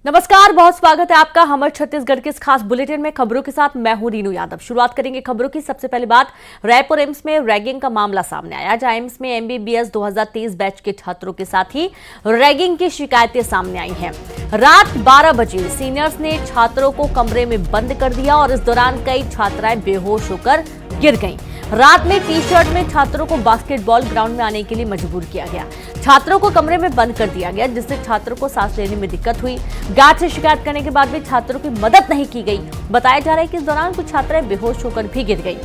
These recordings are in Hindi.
नमस्कार, बहुत स्वागत है आपका हमर छत्तीसगढ़ के इस खास बुलेटिन में। खबरों के साथ मैं हूं रीनू यादव। शुरुआत करेंगे खबरों की। सबसे पहली बात, रायपुर एम्स में रैगिंग का मामला सामने आया, जहां एम्स में एमबीबीएस 2023 बैच के छात्रों के साथ ही रैगिंग की शिकायतें सामने आई हैं। रात 12 बजे सीनियर्स ने छात्रों को कमरे में बंद कर दिया और इस दौरान कई छात्राएं बेहोश होकर गिर गईं। रात में टी शर्ट में छात्रों को बास्केटबॉल ग्राउंड में आने के लिए मजबूर किया गया। छात्रों को कमरे में बंद कर दिया गया, जिससे छात्रों को सांस लेने में दिक्कत हुई। गार्ड से शिकायत करने के बाद भी छात्रों की मदद नहीं की गई। बताया जा रहा है कि इस दौरान कुछ छात्राएं बेहोश होकर भी गिर गई।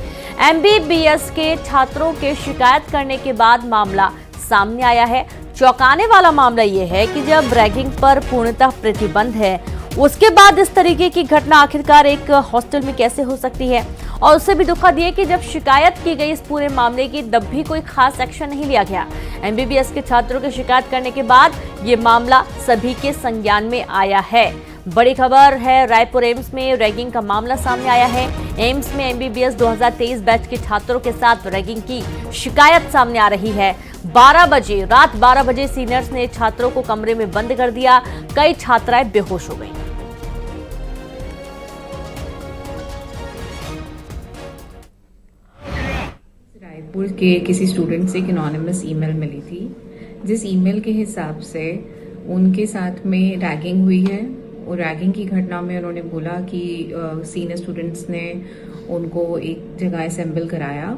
एमबीबीएस के छात्रों के शिकायत करने के बाद मामला सामने आया है। चौंकाने वाला मामला यह है कि जब रैगिंग पर पूर्णतः प्रतिबंध है, उसके बाद इस तरीके की घटना आखिरकार एक हॉस्टल में कैसे हो सकती है। और उससे भी दुखद ये कि जब शिकायत की गई इस पूरे मामले की, तब भी कोई खास एक्शन नहीं लिया गया। एमबीबीएस के छात्रों की शिकायत करने के बाद ये मामला सभी के संज्ञान में आया है। बड़ी खबर है, रायपुर एम्स में रैगिंग का मामला सामने आया है। एम्स में एमबीबीएस 2023 बैच के छात्रों के साथ रैगिंग की शिकायत सामने आ रही है। रात 12 बजे सीनियर्स ने छात्रों को कमरे में बंद कर दिया। कई छात्राएं बेहोश हो गई। रायपुर के किसी स्टूडेंट से एक एनोनिमस ईमेल मिली थी, जिस ईमेल के हिसाब से उनके साथ में रैगिंग हुई है। और रैगिंग की घटना में उन्होंने बोला कि सीनियर स्टूडेंट्स ने उनको एक जगह असेंबल कराया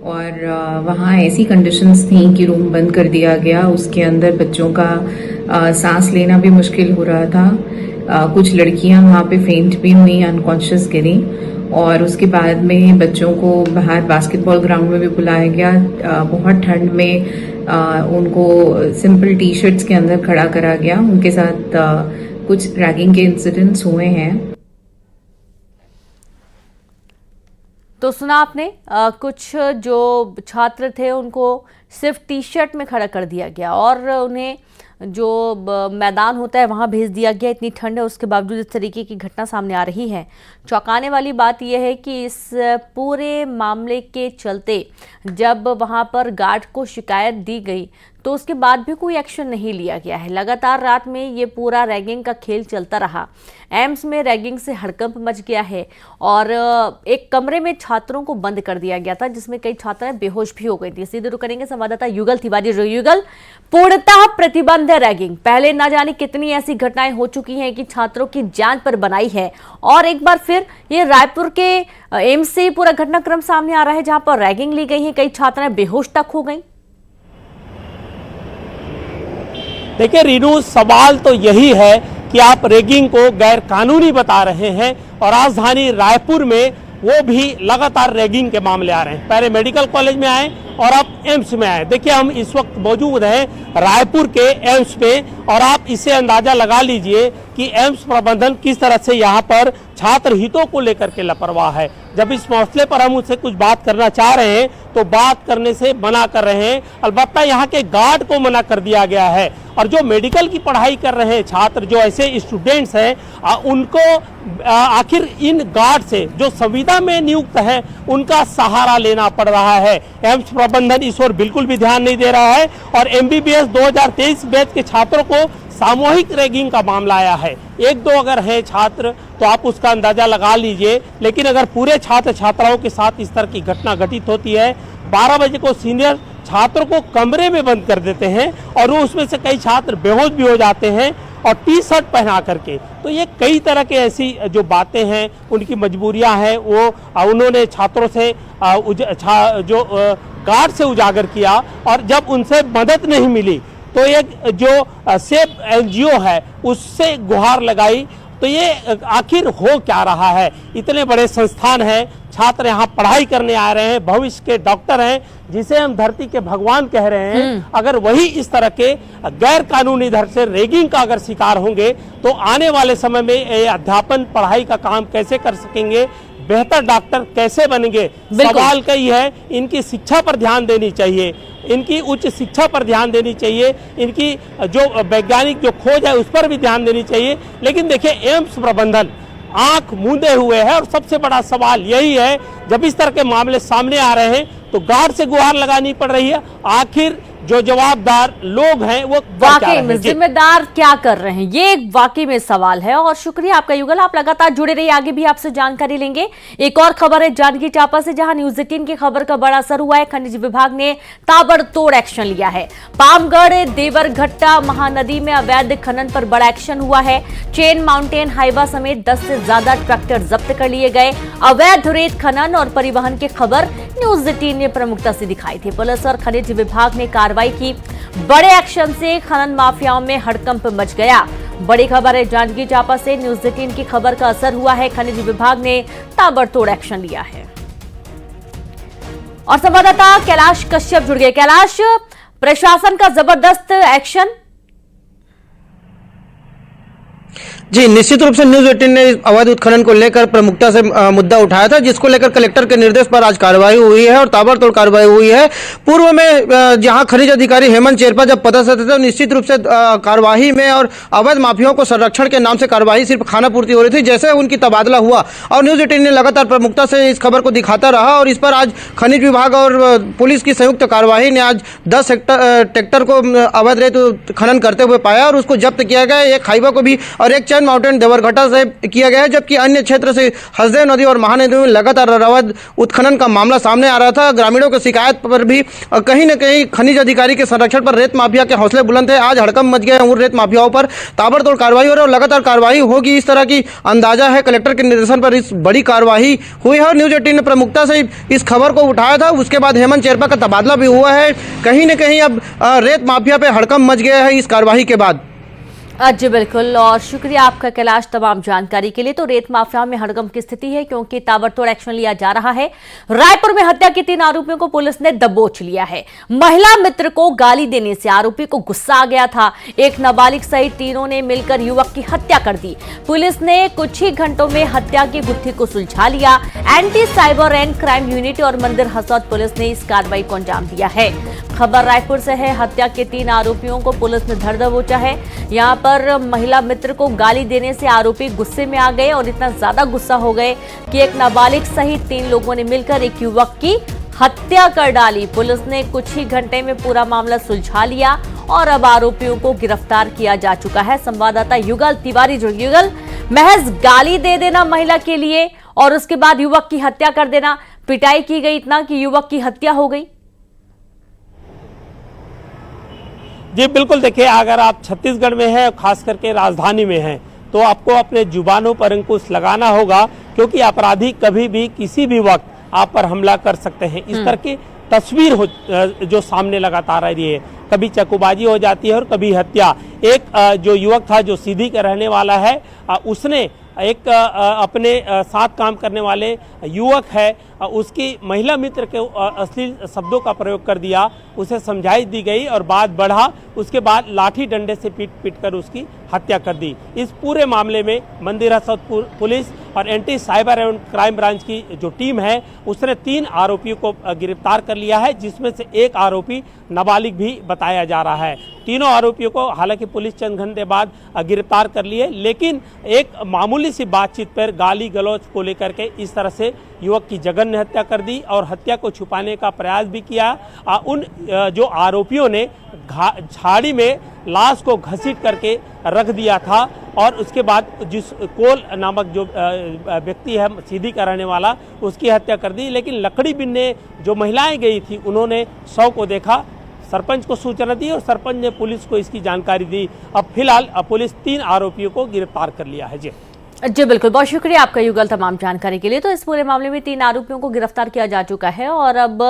और वहाँ ऐसी कंडीशंस थी कि रूम बंद कर दिया गया। उसके अंदर बच्चों का सांस लेना भी मुश्किल हो रहा था। कुछ लड़कियां वहाँ पे फेंट भी हुई, अनकॉन्शियस गिरी। और उसके बाद में बच्चों को बाहर बास्केटबॉल ग्राउंड में भी बुलाया गया। बहुत ठंड में उनको सिंपल टी शर्ट्स के अंदर खड़ा करा गया। उनके साथ कुछ रैगिंग के इंसिडेंट्स हुए हैं। तो सुना आपने, कुछ जो छात्र थे उनको सिर्फ टी शर्ट में खड़ा कर दिया गया और उन्हें जो मैदान होता है वहां भेज दिया गया। इतनी ठंड है, उसके बावजूद इस तरीके की घटना सामने आ रही है। चौंकाने वाली बात यह है कि इस पूरे मामले के चलते जब वहां पर गार्ड को शिकायत दी गई तो उसके बाद भी कोई एक्शन नहीं लिया गया है। लगातार रात में ये पूरा रैगिंग का खेल चलता रहा। एम्स में रैगिंग से हड़कंप मच गया है और एक कमरे में छात्रों को बंद कर दिया गया था, जिसमें कई छात्राएं बेहोश भी हो गई थी। सीधे रुख करेंगे संवाददाता युगल तिवारी। युगल, पूर्णतः प्रतिबंध है रैगिंग। पहले ना जाने कितनी ऐसी घटनाएं हो चुकी हैं कि छात्रों की जान पर बनाई है, और एक बार फिर ये रायपुर के एम्स से पूरा घटनाक्रम सामने आ रहा है, जहां पर रैगिंग ली गई है। कई छात्राएं बेहोश तक हो गई। देखिए रीनू, सवाल तो यही है कि आप रैगिंग को गैर कानूनी बता रहे हैं और राजधानी रायपुर में वो भी लगातार रैगिंग के मामले आ रहे हैं। पहले मेडिकल कॉलेज में आए और अब एम्स में आए। देखिए, हम इस वक्त मौजूद हैं रायपुर के एम्स में और आप इससे अंदाजा लगा लीजिए कि एम्स प्रबंधन किस तरह से यहाँ पर छात्र हितों को लेकर के लापरवाह है। जब इस मसले पर हम उससे कुछ बात करना चाह रहे हैं तो बात करने से मना कर रहे हैं। अलबत्ता यहाँ के गार्ड को मना कर दिया गया है और जो मेडिकल की पढ़ाई कर रहे हैं छात्र, जो ऐसे स्टूडेंट्स हैं, उनको आखिर इन गार्ड से जो संविदा में नियुक्त है उनका सहारा लेना पड़ रहा है। एम्स प्रबंधन इस ओर बिल्कुल भी ध्यान नहीं दे रहा है और एमबीबीएस 2023 बैच के छात्रों को सामूहिक रैगिंग का मामला आया है। एक दो अगर है छात्र तो आप उसका अंदाजा लगा लीजिए, लेकिन अगर पूरे छात्र छात्राओं के साथ इस तरह की घटना घटित होती है, 12 बजे को सीनियर छात्रों को कमरे में बंद कर देते हैं और वो उसमें से कई छात्र बेहोश भी हो जाते हैं और टी शर्ट पहना करके, तो ये कई तरह के ऐसी जो बातें हैं, उनकी मजबूरियां हैं, वो उन्होंने छात्रों से गार्ड से उजागर किया और जब उनसे मदद नहीं मिली तो एक जो सेफ एनजीओ है उससे गुहार लगाई। तो ये आखिर हो क्या रहा है? इतने बड़े संस्थान हैं, छात्र यहाँ पढ़ाई करने आ रहे हैं, भविष्य के डॉक्टर हैं, जिसे हम धरती के भगवान कह रहे हैं। अगर वही इस तरह के गैर कानूनी ढंग से रैगिंग का अगर शिकार होंगे तो आने वाले समय में अध्यापन पढ़ाई का काम कैसे कर सकेंगे, बेहतर डॉक्टर कैसे बनेंगे? सवाल कई है। इनकी शिक्षा पर ध्यान देनी चाहिए, इनकी उच्च शिक्षा पर ध्यान देनी चाहिए, इनकी जो वैज्ञानिक जो खोज है उस पर भी ध्यान देनी चाहिए। लेकिन देखिए, एम्स प्रबंधन आंख मूंदे हुए है और सबसे बड़ा सवाल यही है, जब इस तरह के मामले सामने आ रहे हैं तो गार्ड से गुहार लगानी पड़ रही है। आखिर जो जवाबदार लोग हैं वो वाकई में जिम्मेदार क्या कर रहे हैं, ये वाकई में सवाल है। और शुक्रिया आपका युगल, आप लगातार जुड़े रहिए, आगे भी आपसे जानकारी लेंगे। एक और खबर है जांजगीर चांपा से, जहां न्यूज 18 की खबर का बड़ा असर हुआ है। खनिज विभाग ने ताबड़तोड़ एक्शन लिया है। पामगढ़ देवरघट्टा महानदी में अवैध खनन पर बड़ा एक्शन हुआ है। चेन माउंटेन हाइवा समेत 10 से ज्यादा ट्रैक्टर जब्त कर लिए गए। अवैध रेत खनन और परिवहन की खबर न्यूज 18 ने प्रमुखता से दिखाई थी। पुलिस और खनिज विभाग ने कार्रवाई की। बड़े एक्शन से खनन माफियाओं में हड़कंप मच गया। बड़ी खबर है जांजगीर चांपा से, न्यूज 18 की खबर का असर हुआ है। खनिज विभाग ने ताबड़तोड़ एक्शन लिया है। और संवाददाता कैलाश कश्यप जुड़ गए। कैलाश, प्रशासन का जबरदस्त एक्शन। जी, निश्चित रूप से न्यूज 18 ने अवैध उत्खनन को लेकर प्रमुखता से मुद्दा उठाया था, जिसको लेकर कलेक्टर के निर्देश पर आज कार्रवाई हुई है और ताबड़तोड़ कार्रवाई हुई है। पूर्व में जहां खनिज अधिकारी हेमंत शेरपा जब पदस्थ थे तो निश्चित रूप से कार्रवाई में और अवैध माफियाओं को संरक्षण के नाम से कार्रवाई सिर्फ खानापूर्ति हो रही थी। जैसे उनकी तबादला हुआ और न्यूज 18 ने लगातार प्रमुखता से इस खबर को दिखाता रहा और इस पर आज खनिज विभाग और पुलिस की संयुक्त कार्रवाई ने आज 10 ट्रैक्टर को अवैध रेत खनन करते हुए पाया और उसको जब्त किया गया। एक खाइबा को भी और एक चैन माउंटेन देवरघट्टा से किया गया है, जबकि अन्य क्षेत्र से हसदेव नदी और महानदी में लगातार अवैध उत्खनन का मामला सामने आ रहा था। ग्रामीणों की शिकायत पर भी कहीं न कहीं खनिज अधिकारी के संरक्षण पर रेत माफिया के हौसले बुलंद थे। आज हड़कंप मच गया उन रेत माफियाओं पर। ताबड़तोड़ कार्रवाई हो रही है और लगातार कार्रवाई होगी, इस तरह की अंदाजा है। कलेक्टर के निर्देशन पर इस बड़ी कार्रवाई हुई है और न्यूज 18 ने प्रमुखता से इस खबर को उठाया था। उसके बाद हेमंत शेरपा का तबादला भी हुआ है। कहीं न कहीं अब रेत माफिया पे हड़कंप मच गया है इस कार्रवाई के बाद। जी बिल्कुल, और शुक्रिया आपका कैलाश तमाम जानकारी के लिए। तो रेत माफिया में हड़कंप की स्थिति है क्योंकि ताबड़तोड़ एक्शन लिया जा रहा है। रायपुर में हत्या के 3 आरोपियों को पुलिस ने दबोच लिया है। महिला मित्र को गाली देने से आरोपी को गुस्सा आ गया था। एक नाबालिग सहित तीनों ने मिलकर युवक की हत्या कर दी। पुलिस ने कुछ ही घंटों में हत्या की गुत्थी को सुलझा लिया। Anti cyber and crime unit और मंदिर हसौद पुलिस ने इस कार्रवाई को अंजाम दिया है। खबर रायपुर से है। हत्या के 3 आरोपियों को पुलिस ने धर दबोचा है। यहाँ पर महिला मित्र को गाली देने से आरोपी गुस्से में आ गए और इतना ज्यादा गुस्सा हो गए कि एक नाबालिग सहित 3 लोगों ने मिलकर एक युवक की हत्या कर डाली। पुलिस ने कुछ ही घंटे में पूरा मामला सुलझा लिया और अब आरोपियों को गिरफ्तार किया जा चुका है। संवाददाता युगल तिवारी जुड़। युगल, महज गाली दे देना महिला के लिए और उसके बाद युवक की हत्या कर देना, पिटाई की गई इतना कि युवक की हत्या हो गई। जी बिल्कुल, देखिए अगर आप छत्तीसगढ़ में हैं, खास करके राजधानी में हैं, तो आपको अपने जुबानों पर अंकुश लगाना होगा, क्योंकि अपराधी कभी भी किसी भी वक्त आप पर हमला कर सकते हैं। इस तरह की तस्वीर जो सामने लगातार आ रही है, कभी चाकूबाजी हो जाती है और कभी हत्या। एक जो युवक था जो सीधी का रहने वाला है, उसने एक अपने साथ काम करने वाले युवक है, उसकी महिला मित्र के अश्लील शब्दों का प्रयोग कर दिया, उसे समझाइश दी गई और बात बढ़ा। उसके बाद लाठी डंडे से पीट कर उसकी हत्या कर दी। इस पूरे मामले में मंदिर हसौद पुलिस और एंटी साइबर एवं क्राइम ब्रांच की जो टीम है उसने 3 आरोपियों को गिरफ्तार कर लिया है, जिसमें से एक आरोपी नाबालिग भी बताया जा रहा है। तीनों आरोपियों को हालांकि पुलिस चंद घंटे बाद गिरफ्तार कर लिए, लेकिन एक मामूली सी बातचीत पर गाली गलौज को लेकर के इस तरह से युवक की जघन्य हत्या कर दी और हत्या को छुपाने का प्रयास भी किया। उन जो आरोपियों ने झाड़ी में लाश को घसीट करके रख दिया था और उसके बाद जिस कोल नामक जो व्यक्ति है सीधी का रहने वाला, उसकी हत्या कर दी। लेकिन लकड़ी बिनने जो महिलाएं गई थी उन्होंने शव को देखा, सरपंच को सूचना दी और सरपंच ने पुलिस को इसकी जानकारी दी। अब फिलहाल पुलिस 3 आरोपियों को गिरफ्तार कर लिया है। जी बिल्कुल, बहुत शुक्रिया आपका युगल तमाम जानकारी के लिए। तो इस पूरे मामले में 3 आरोपियों को गिरफ्तार किया जा चुका है और अब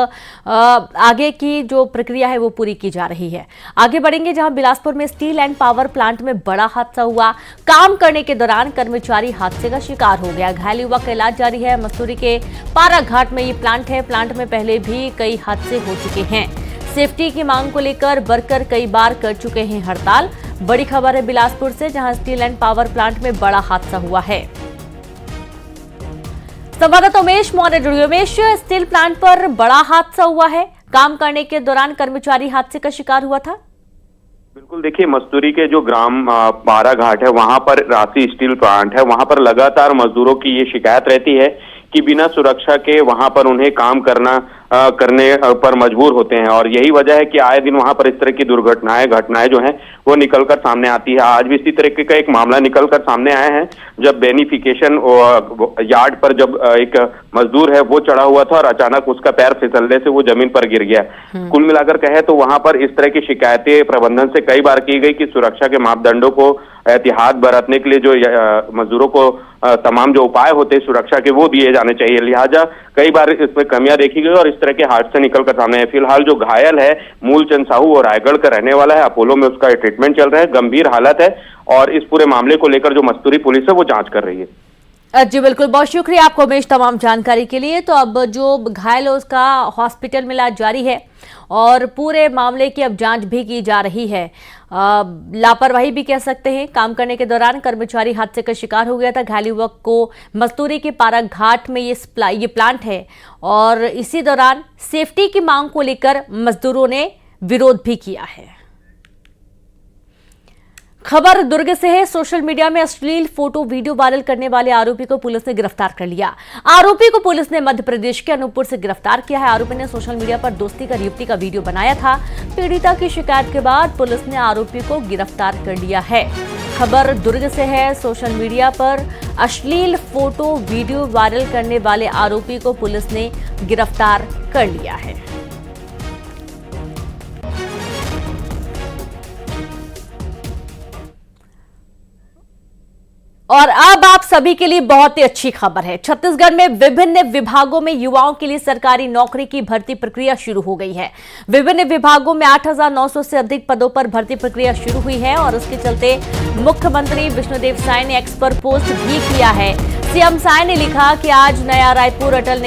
आगे की जो प्रक्रिया है वो पूरी की जा रही है। आगे बढ़ेंगे जहां बिलासपुर में स्टील एंड पावर प्लांट में बड़ा हादसा हुआ। काम करने के दौरान कर्मचारी हादसे का शिकार हो गया। घायल युवक का इलाज जारी है। मसूरी के पारा घाट में ये प्लांट है। प्लांट में पहले भी कई हादसे हो चुके हैं। सेफ्टी की मांग को लेकर वर्कर कई बार कर चुके हैं हड़ताल। बड़ी खबर है बिलासपुर से, जहां स्टील एंड पावर प्लांट में बड़ा हादसा हुआ है। संवाददाता उमेश मौर्य जुड़े। उमेश, स्टील प्लांट पर बड़ा हादसा हुआ है, काम करने के दौरान कर्मचारी हादसे का शिकार हुआ था। बिल्कुल, देखिए मसूरी के जो ग्राम पारा घाट है वहां पर राशि स्टील प्लांट है। वहां पर लगातार मजदूरों की ये शिकायत रहती है कि बिना सुरक्षा के वहां पर उन्हें काम करना करने पर मजबूर होते हैं। और यही वजह है कि आए दिन वहां पर इस तरह की घटनाएं जो हैं वो निकलकर सामने आती है। आज भी इसी तरीके का एक मामला निकलकर सामने आया है, जब बेनिफिकेशन यार्ड पर जब एक मजदूर है वो चढ़ा हुआ था और अचानक उसका पैर फिसलने से वो जमीन पर गिर गया। कुल मिलाकर कहे तो वहां पर इस तरह की शिकायतें प्रबंधन से कई बार की गई कि सुरक्षा के मापदंडों को एहतियात बरतने के लिए जो मजदूरों को तमाम जो उपाय होते हैं सुरक्षा के वो दिए जाने चाहिए। लिहाजा कई बार इसमें कमियां देखी गई और इस तरह के हादसे निकलकर सामने आए। फिलहाल जो घायल है मूलचंद साहू और रायगढ़ का रहने वाला है, अपोलो में उसका ट्रीटमेंट चल रहा है, गंभीर हालत है और इस पूरे मामले को लेकर जो मस्तूरी पुलिस है वो जांच कर रही है। जी बिल्कुल, बहुत शुक्रिया आपको उमेश तमाम जानकारी के लिए। तो अब जो घायल है उसका हॉस्पिटल में इलाज जारी है और पूरे मामले की अब जांच भी की जा रही है। लापरवाही भी कह सकते हैं, काम करने के दौरान कर्मचारी हादसे का शिकार हो गया था। घायल युवक को मस्तूरी के पारा घाट में ये प्लांट है और इसी दौरान सेफ्टी की मांग को लेकर मजदूरों ने विरोध भी किया है। खबर दुर्ग से है। सोशल मीडिया में अश्लील फोटो वीडियो वायरल करने वाले आरोपी को पुलिस ने गिरफ्तार कर लिया। आरोपी को पुलिस ने मध्य प्रदेश के अनूपपुर से गिरफ्तार किया है। आरोपी ने सोशल मीडिया पर दोस्ती कर युवती का वीडियो बनाया था। पीड़िता की शिकायत के बाद पुलिस ने आरोपी को गिरफ्तार कर लिया है। खबर दुर्ग से है। सोशल मीडिया पर अश्लील फोटो वीडियो वायरल करने वाले आरोपी को पुलिस ने गिरफ्तार कर लिया है। और अब आप सभी के लिए बहुत ही अच्छी खबर है। छत्तीसगढ़ में विभिन्न विभागों में युवाओं के लिए सरकारी नौकरी की भर्ती प्रक्रिया शुरू हो गई है। विभिन्न विभागों में 8,900 से अधिक पदों पर भर्ती प्रक्रिया शुरू हुई है और उसके चलते मुख्यमंत्री विष्णुदेव साय ने एक्स पर पोस्ट भी किया है। सीएम साय ने लिखा कि आज नया रायपुर अटल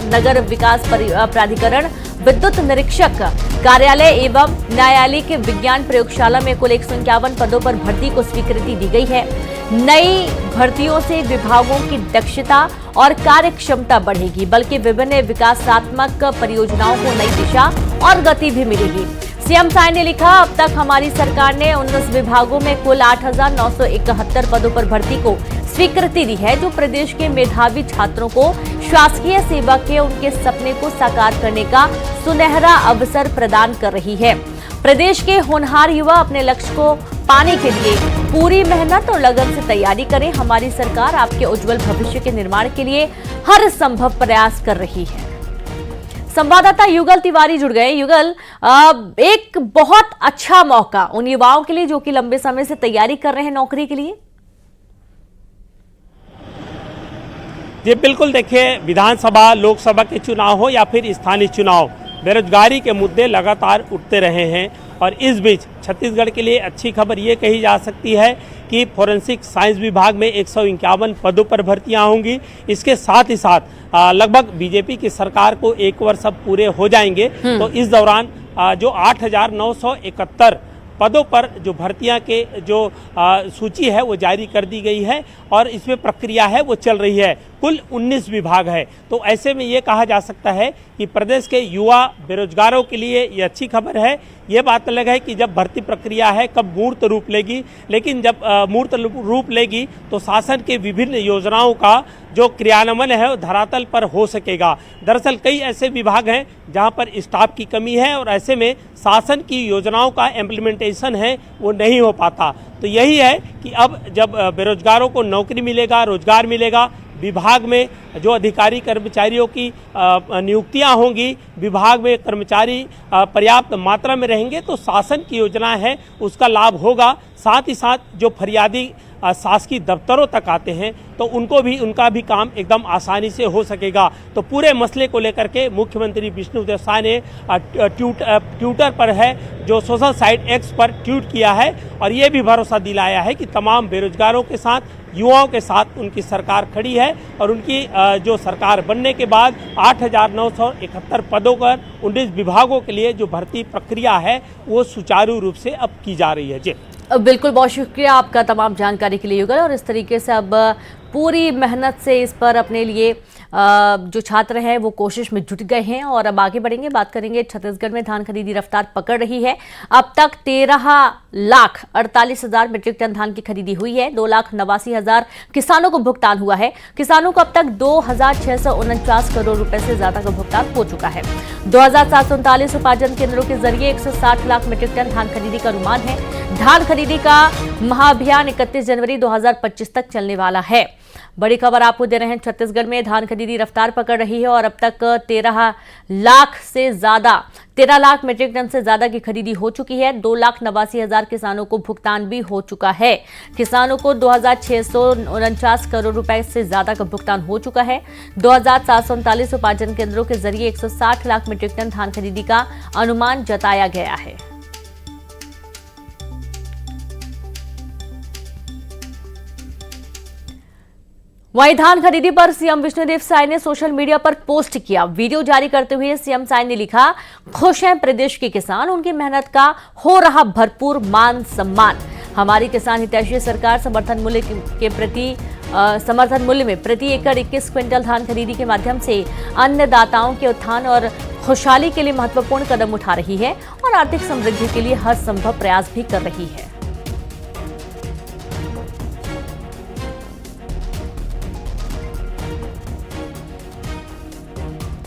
नगर विकास प्राधिकरण विद्युत निरीक्षक कार्यालय एवं न्यायालयिक विज्ञान प्रयोगशाला में कुल 151 पदों पर भर्ती को स्वीकृति दी गई है। नई भर्तियों से विभागों की दक्षता और कार्य क्षमता बढ़ेगी, बल्कि विभिन्न विकासात्मक परियोजनाओं को नई दिशा और गति भी मिलेगी। सीएम साय ने लिखा, अब तक हमारी सरकार ने 19 विभागों में कुल 8,971 पदों पर भर्ती को स्वीकृति दी है, जो प्रदेश के मेधावी छात्रों को शासकीय सेवा के उनके सपने को साकार करने का सुनहरा अवसर प्रदान कर रही है। प्रदेश के होनहार युवा अपने लक्ष्य को पाने के लिए पूरी मेहनत और लगन से तैयारी करें। हमारी सरकार आपके उज्जवल भविष्य के निर्माण के लिए हर संभव प्रयास कर रही है। संवाददाता युगल तिवारी जुड़ गए। युगल, एक बहुत अच्छा मौका उन युवाओं के लिए जो कि लंबे समय से तैयारी कर रहे हैं नौकरी के लिए। जी बिल्कुल, देखिए, विधानसभा लोकसभा के चुनाव हो या फिर स्थानीय चुनाव, बेरोजगारी के मुद्दे लगातार उठते रहे हैं और इस बीच छत्तीसगढ़ के लिए अच्छी खबर ये कही जा सकती है कि फोरेंसिक साइंस विभाग में 151 पदों पर भर्तियां होंगी। इसके साथ ही साथ लगभग बीजेपी की सरकार को 1 वर्ष अब पूरे हो जाएंगे, तो इस दौरान जो 8,971 पदों पर जो भर्तियां के जो सूची है वो जारी कर दी गई है और इसमें प्रक्रिया है वो चल रही है। कुल 19 विभाग है, तो ऐसे में ये कहा जा सकता है कि प्रदेश के युवा बेरोजगारों के लिए ये अच्छी खबर है। ये बात अलग है कि जब भर्ती प्रक्रिया है कब मूर्त रूप लेगी, लेकिन जब मूर्त रूप लेगी तो शासन के विभिन्न योजनाओं का जो क्रियान्वयन है वो धरातल पर हो सकेगा। दरअसल कई ऐसे विभाग हैं जहां पर स्टाफ की कमी है और ऐसे में शासन की योजनाओं का इम्प्लीमेंटेशन है वो नहीं हो पाता। तो यही है कि अब जब बेरोजगारों को नौकरी मिलेगा, रोजगार मिलेगा, विभाग में जो अधिकारी कर्मचारियों की नियुक्तियां होंगी, विभाग में कर्मचारी पर्याप्त मात्रा में रहेंगे तो शासन की योजना है उसका लाभ होगा। साथ ही साथ जो फरियादी शासकीय दफ्तरों तक आते हैं तो उनका भी काम एकदम आसानी से हो सकेगा। तो पूरे मसले को लेकर के मुख्यमंत्री विष्णुदेव साय ने ट्विटर पर है जो सोशल साइट एक्स पर ट्वीट किया है और ये भी भरोसा दिलाया है कि तमाम बेरोजगारों के साथ, युवाओं के साथ उनकी सरकार खड़ी है और उनकी जो सरकार बनने के बाद 8,971 पदों पर 19 विभागों के लिए जो भर्ती प्रक्रिया है वो सुचारू रूप से अब की जा रही है। जी बिल्कुल, बहुत शुक्रिया आपका तमाम जानकारी के लिए युगल। और इस तरीके से अब पूरी मेहनत से इस पर अपने लिए जो छात्र हैं वो कोशिश में जुट गए हैं। और अब आगे बढ़ेंगे, बात करेंगे छत्तीसगढ़ में धान खरीदी रफ्तार पकड़ रही है। अब तक 13,48,000 मीट्रिक टन धान की खरीदी हुई है। 2,89,000 किसानों को भुगतान हुआ है। किसानों को अब तक 2,649 करोड़ रुपए से ज्यादा का भुगतान हो चुका है। 2,739 उपार्जन केंद्रों के जरिए 160 लाख मीट्रिक टन धान खरीदी का अनुमान है। धान खरीदी का महाअभियान 31 जनवरी 2025 तक चलने वाला है। बड़ी खबर आपको दे रहे हैं, छत्तीसगढ़ में धान खरीदी रफ्तार पकड़ रही है और अब तक 13 लाख मीट्रिक टन से ज्यादा की खरीदी हो चुकी है। 2,89,000 किसानों को भुगतान भी हो चुका है। किसानों को 2,649 करोड़ रुपए से ज्यादा का भुगतान हो चुका है। 2,739 उपार्जन केंद्रों के जरिए 160 लाख मीट्रिक टन धान खरीदी का अनुमान जताया गया है। वहीं धान खरीदी पर सीएम विष्णुदेव साय ने सोशल मीडिया पर पोस्ट किया। वीडियो जारी करते हुए सीएम साय ने लिखा, खुश हैं प्रदेश के किसान, उनकी मेहनत का हो रहा भरपूर मान सम्मान। हमारी किसान हितैषी सरकार समर्थन मूल्य में प्रति एकड़ 21 क्विंटल धान खरीदी के माध्यम से अन्नदाताओं के उत्थान और खुशहाली के लिए महत्वपूर्ण कदम उठा रही है और आर्थिक समृद्धि के लिए हर संभव प्रयास भी कर रही है।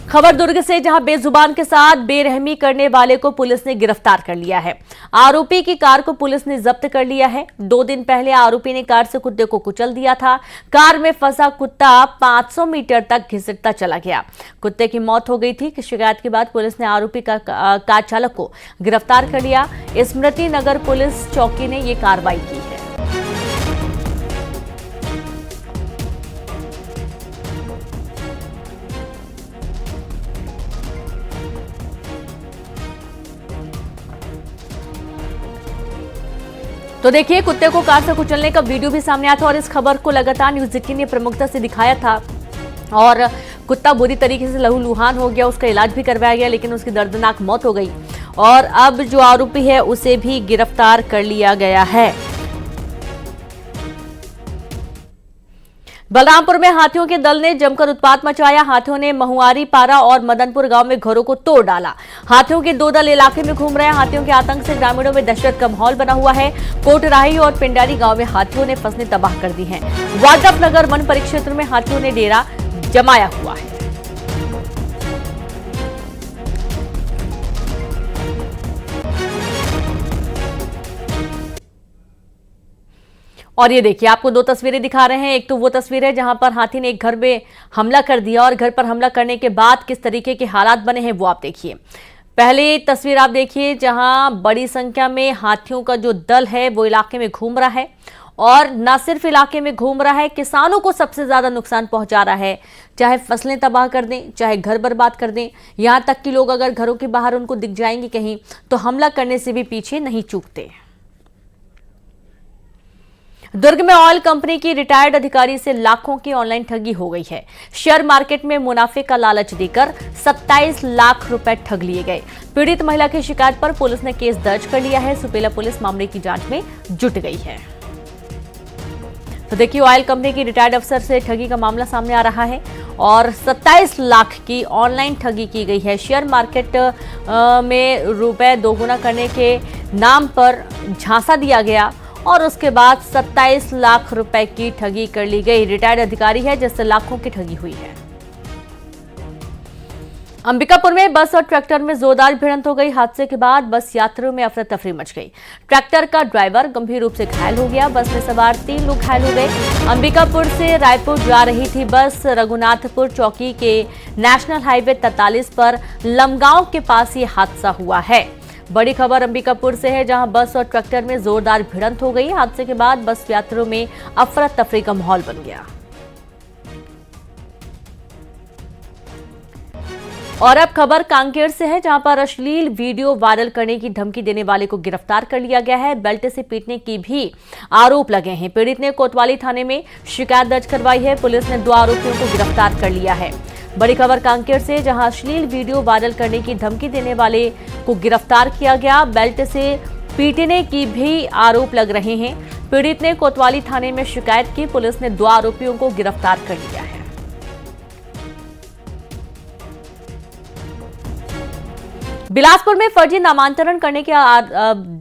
खबर दुर्ग से, जहां बेजुबान के साथ बेरहमी करने वाले को पुलिस ने गिरफ्तार कर लिया है। आरोपी की कार को पुलिस ने जब्त कर लिया है। 2 दिन पहले आरोपी ने कार से कुत्ते को कुचल दिया था। कार में फंसा कुत्ता 500 मीटर तक घिसटता चला गया। कुत्ते की मौत हो गई थी। शिकायत के बाद पुलिस ने आरोपी का कार चालक को गिरफ्तार कर लिया। स्मृति नगर पुलिस चौकी ने यह कार्रवाई की है। तो देखिए, कुत्ते को कार से कुचलने का वीडियो भी सामने आया था और इस खबर को लगातार न्यूज़ 18 ने प्रमुखता से दिखाया था। और कुत्ता बुरी तरीके से लहूलुहान हो गया, उसका इलाज भी करवाया गया, लेकिन उसकी दर्दनाक मौत हो गई। और अब जो आरोपी है उसे भी गिरफ्तार कर लिया गया है। बलरामपुर में हाथियों के दल ने जमकर उत्पात मचाया। हाथियों ने महुआरी पारा और मदनपुर गांव में घरों को तोड़ डाला। हाथियों के 2 दल इलाके में घूम रहे हैं। हाथियों के आतंक से ग्रामीणों में दहशत का माहौल बना हुआ है। कोटराही और पिंडारी गांव में हाथियों ने फसलें तबाह कर दी हैं। वाड्रफनगर वन परिक्षेत्र में हाथियों ने डेरा जमाया हुआ है। और ये देखिए, आपको 2 तस्वीरें दिखा रहे हैं। एक तो वो तस्वीर है जहां पर हाथी ने एक घर में हमला कर दिया और घर पर हमला करने के बाद किस तरीके के हालात बने हैं वो आप देखिए। पहले तस्वीर आप देखिए जहां बड़ी संख्या में हाथियों का जो दल है वो इलाके में घूम रहा है और न सिर्फ इलाके में घूम रहा है, किसानों को सबसे ज्यादा नुकसान पहुंचा रहा है। चाहे फसलें तबाह कर दें, चाहे घर बर्बाद कर दें, यहां तक कि लोग अगर घरों के बाहर उनको दिख जाएंगे कहीं तो हमला करने से भी पीछे नहीं चूकते। दुर्ग में ऑयल कंपनी की रिटायर्ड अधिकारी से लाखों की ऑनलाइन ठगी हो गई है। शेयर मार्केट में मुनाफे का लालच देकर 27 लाख रुपए ठग लिए गए। पीड़ित महिला की शिकायत पर पुलिस ने केस दर्ज कर लिया है। सुपेला पुलिस मामले की जांच में जुट गई है। तो देखिए, ऑयल कंपनी की रिटायर्ड अफसर से ठगी का मामला सामने आ रहा है और 27 लाख की ऑनलाइन ठगी की गई है। शेयर मार्केट में रुपए दोगुना करने के नाम पर झांसा दिया गया और उसके बाद 27 लाख रुपए की ठगी कर ली गई। रिटायर्ड अधिकारी है जिससे लाखों की ठगी हुई है। अंबिकापुर में बस और ट्रैक्टर में जोरदार भिड़ंत हो गई। हादसे के बाद बस यात्रियों में अफरा तफरी मच गई। ट्रैक्टर का ड्राइवर गंभीर रूप से घायल हो गया। बस में सवार 3 लोग घायल हो गए। अंबिकापुर से रायपुर जा रही थी बस। रघुनाथपुर चौकी के नेशनल हाईवे 43 पर लमगांव के पास ये हादसा हुआ है। बड़ी खबर अंबिकापुर से है जहां बस और ट्रैक्टर में जोरदार भिड़ंत हो गई। हादसे के बाद बस यात्रियों में अफरा तफरी का माहौल बन गया। और अब खबर कांकेर से है जहां पर अश्लील वीडियो वायरल करने की धमकी देने वाले को गिरफ्तार कर लिया गया है। बेल्ट से पीटने की भी आरोप लगे हैं। पीड़ित ने कोतवाली थाने में शिकायत दर्ज करवाई है। पुलिस ने 2 आरोपियों को गिरफ्तार कर लिया है। बड़ी खबर कांकेर से जहां अश्लील वीडियो वायरल करने की धमकी देने वाले को गिरफ्तार किया गया। बेल्ट से पीटने की भी आरोप लग रहे हैं। पीड़ित ने कोतवाली थाने में शिकायत की। पुलिस ने 2 आरोपियों को गिरफ्तार कर लिया है। बिलासपुर में फर्जी नामांतरण करने के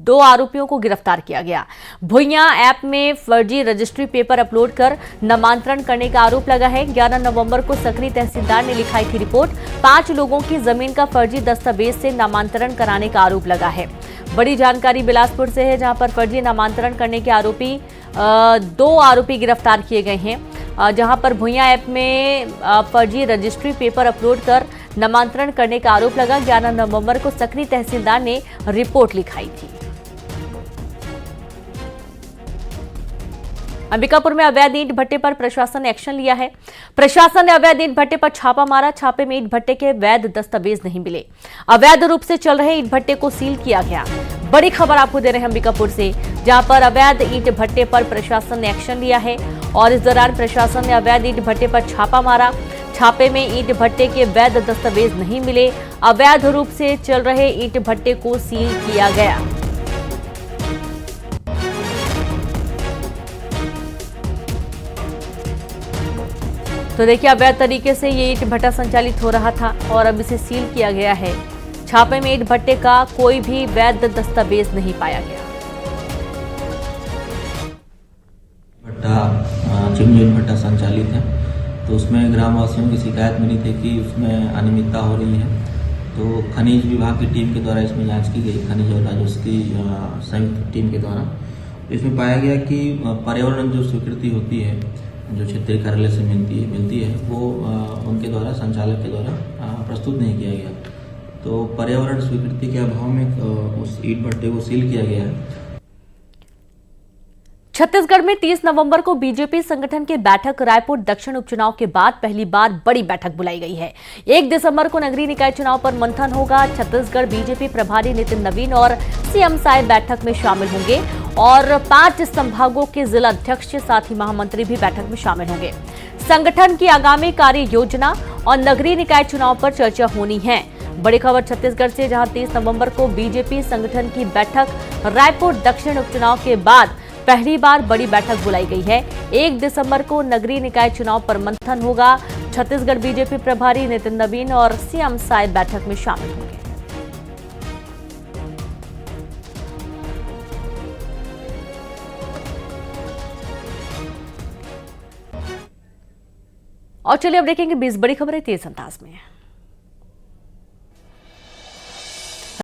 दो आरोपियों को गिरफ्तार किया गया। भुइयां ऐप में फर्जी रजिस्ट्री पेपर अपलोड कर नामांतरण करने का आरोप लगा है। 11 नवंबर को सकरी तहसीलदार ने लिखाई थी रिपोर्ट। 5 लोगों की जमीन का फर्जी दस्तावेज से नामांतरण कराने का आरोप लगा है। बड़ी जानकारी बिलासपुर से है, जहां पर फर्जी नामांतरण करने के दो आरोपी गिरफ्तार किए गए हैं। जहां पर भुइयां ऐप में फर्जी रजिस्ट्री पेपर अपलोड कर नामांतरण करने का आरोप लगा। 11 नवंबर को सकरी तहसीलदार ने रिपोर्ट लिखाई थी। अंबिकापुर में अवैध ईंट भट्टे पर प्रशासन ने एक्शन लिया है। प्रशासन ने अवैध ईंट भट्टे पर छापा मारा। छापे में ईंट भट्टे के वैध दस्तावेज नहीं मिले। अवैध रूप से चल रहे ईंट भट्टे को सील किया गया। बड़ी खबर आपको दे रहे हैं अंबिकापुर से, जहां पर अवैध ईंट भट्टे पर प्रशासन ने एक्शन लिया है और इस दौरान प्रशासन ने अवैध ईंट भट्टे पर छापा मारा। छापे में ईंट भट्टे के वैध दस्तावेज नहीं मिले। अवैध रूप से चल रहे ईंट भट्टे को सील किया गया। तो देखिए, अवैध तरीके से ये ईंट भट्टा संचालित हो रहा था और अब इसे सील किया गया है। छापे में ईंट भट्टे का कोई भी वैध दस्तावेज नहीं पाया गया। भट्टा चिमनी भट्टा संचालित है, तो उसमें ग्रामवासियों की शिकायत मिली थी कि उसमें अनियमितता हो रही है। तो खनिज विभाग की टीम के द्वारा इसमें जांच की गई, खनिज और राजस्व की संयुक्त टीम के द्वारा। इसमें पाया गया कि पर्यावरण जो स्वीकृति होती है, जो क्षेत्रीय कार्यालय से मिलती है वो उनके द्वारा, संचालक के द्वारा प्रस्तुत नहीं किया गया। तो पर्यावरण स्वीकृति के अभाव में उस ईंट भट्टे को सील किया गया है। छत्तीसगढ़ में 30 नवंबर को बीजेपी संगठन की बैठक रायपुर दक्षिण उपचुनाव के बाद पहली बार बड़ी बैठक बुलाई गई है। 1 दिसंबर को नगरीय निकाय चुनाव पर मंथन होगा। छत्तीसगढ़ बीजेपी प्रभारी नितिन नवीन और सीएम साय बैठक में शामिल होंगे और 5 संभागों के जिला अध्यक्ष के साथ ही महामंत्री भी बैठक में शामिल होंगे। संगठन की आगामी कार्य योजना और नगरीय निकाय चुनाव पर चर्चा होनी है। बड़ी खबर छत्तीसगढ़ से, जहां 30 नवंबर को बीजेपी संगठन की बैठक रायपुर दक्षिण उपचुनाव के बाद पहली बार बड़ी बैठक बुलाई गई है। 1 दिसंबर को नगरीय निकाय चुनाव पर मंथन होगा। छत्तीसगढ़ बीजेपी प्रभारी नितिन नवीन और सीएम साय बैठक में शामिल होंगे। और चलिए अब देखेंगे 20 बड़ी खबरें तेज अंदाज में।